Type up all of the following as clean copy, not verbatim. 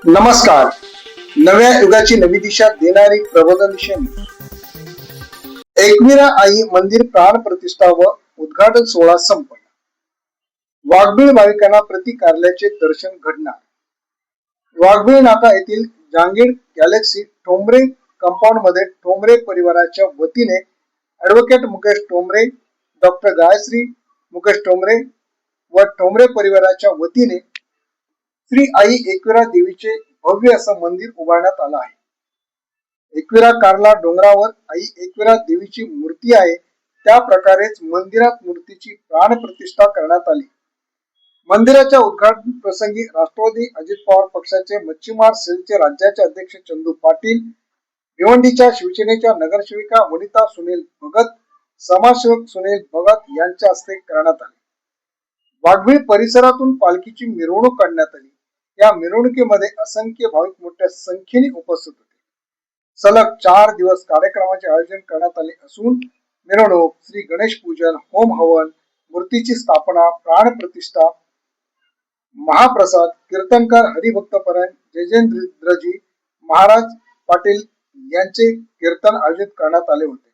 नमस्कार. नव्या युगाची नवी दिशा देणारी प्रबोधनशील एकविरा आई मंदिर प्राण प्रतिष्ठा व उद्घाटन सोहळा संपन्न. वाघबीळ भाविकांना प्रति कार्यालयाचे दर्शन घडणार. वाघबीळ नाका येथील जहांगीर गॅलेक्सी ठोंबरे कंपाऊंड मध्ये ठोंबरे परिवाराच्या वतीने ऍडव्होकेट मुकेश ठोंबरे, डॉक्टर गायश्री मुकेश ठोंबरे व ठोंबरे परिवाराच्या वतीने श्री आई एकविरा देवीचे भव्य असं मंदिर उभारण्यात आलं आहे. एकविरा कार्ला डोंगरावर आई एकविरा देवीची मूर्ती आहे, त्या प्रकारेच मंदिरात मूर्तीची प्राण प्रतिष्ठा करण्यात आली. मंदिराच्या उद्घाटन प्रसंगी राष्ट्रवादी अजित पवार पक्षाचे मच्छीमार सेलचे राज्याचे अध्यक्ष चंदू पाटील, भिवंडीच्या शिवसेनेच्या नगरसेविका वनिता सुनील भगत, समाजसेवक सुनील भगत यांच्या हस्ते करण्यात आले. वाघबीळ परिसरातून पालखीची मिरवणूक काढण्यात आली. या मिरवणुकीमध्ये असंख्य भाविक मोठ्या संख्येने उपस्थित होते. सलग 4 दिवस कार्यक्रमाचे आयोजन करण्यात आले असून मिरवणूक, श्री गणेश पूजन, होम हवन, मूर्तीची स्थापना, प्राण प्रतिष्ठा, महाप्रसाद, कीर्तनकार हरिभक्तपरायण जयेंद्रजी महाराज पाटील यांचे कीर्तन आयोजित करण्यात आले होते.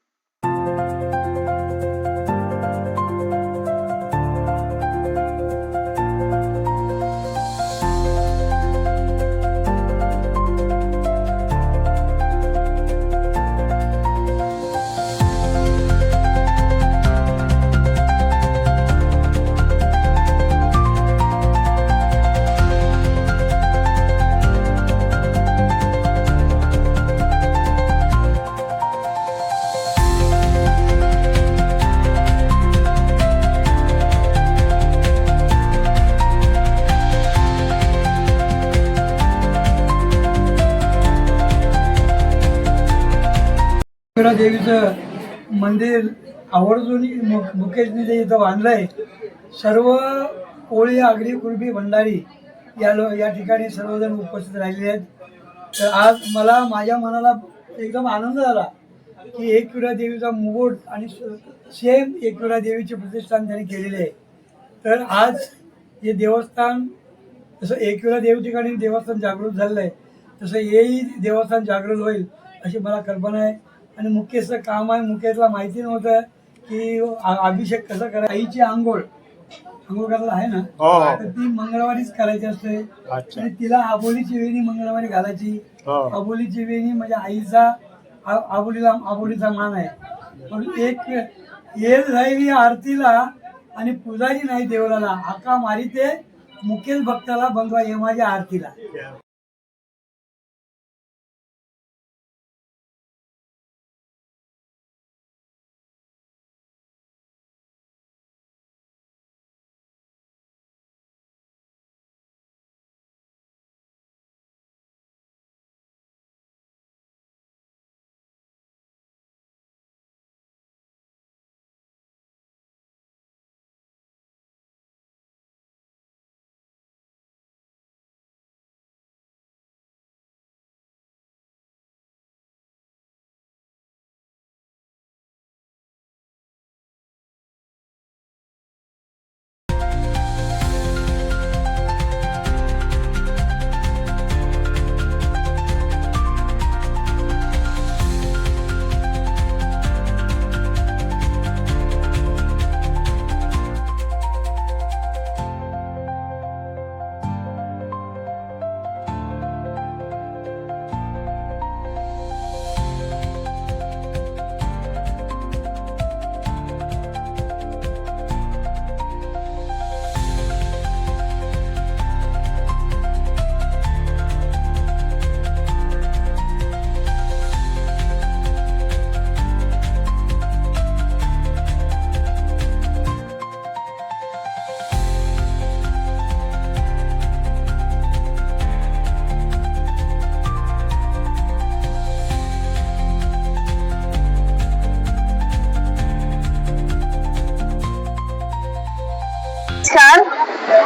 देवीचं मंदिर आवर्जून मुकेशने इथं बांधलंय. सर्व कोळी, आगरी, कुर्बी, भंडारी या ठिकाणी सर्वजण उपस्थित राहिले आहेत. तर आज मला माझ्या मनाला एकदम आनंद झाला की एकविरा देवीचा मुकुट आणि सेम एकविरा देवीचे प्रतिष्ठान त्यांनी केलेले आहे. तर आज हे देवस्थान जसं एकविरा देवी ठिकाणी देवस्थान जागृत झालेलं आहे, तसं हेही देवस्थान जागृत होईल अशी मला कल्पना आहे. आणि मुकेशचं काम आहे. मुकेशला माहिती नव्हतं की अभिषेक कसं करायचं. आईची आंघोळ करायला आहे ना, तर ती मंगळवारीच करायची असते. आणि तिला आबोलीची वेणी मंगळवारी घालायची. आबोलीची वेणी म्हणजे आईचा आबोलीचा मान आहे. म्हणून एक येल राहिली आरतीला आणि पुजारी नाही देवळाला, आका मारी ते मुकेश भक्ताला बनवा हे माझ्या आरतीला.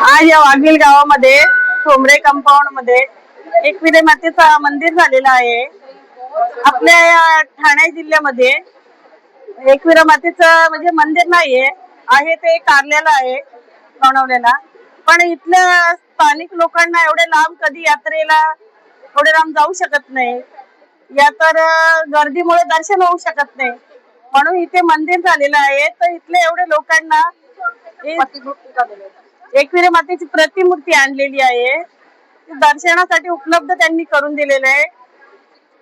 आज या वाघील गावामध्ये ठोंबरे कंपाऊंड मध्ये एकविरा मातेचा मंदिर झालेला आहे. आपल्या ठाणे जिल्ह्यामध्ये एकविरा मातेचं म्हणजे मंदिर नाहीये, आहे ते कारल्याला आहे बनवलेला. पण इथल्या स्थानिक लोकांना एवढे लांब कधी यात्रेला एवढे लांब जाऊ शकत नाही, या तर गर्दीमुळे दर्शन होऊ शकत नाही, म्हणून इथे मंदिर झालेलं आहे. तर इथल्या एवढ्या लोकांना एकविरा मातेची प्रतिमूर्ती आणलेली आहे, दर्शनासाठी उपलब्ध त्यांनी करून दिलेलं आहे.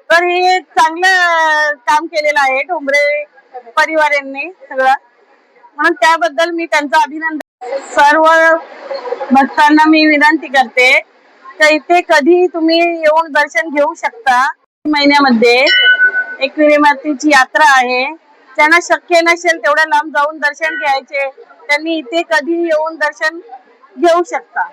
तर हे चांगलं काम केलेलं आहे ठोंबरे परिवारांनी सगळं, म्हणून त्याबद्दल मी त्यांचं अभिनंदन. सर्व भक्तांना मी विनंती करते तर इथे कधी तुम्ही येऊन दर्शन घेऊ शकता. महिन्यामध्ये एकविरा मातेची यात्रा आहे, ज्यांना शक्य नसेल तेवढ्या लांब जाऊन दर्शन घ्यायचे त्यांनी इथे कधी येऊन दर्शन घेऊ शकता.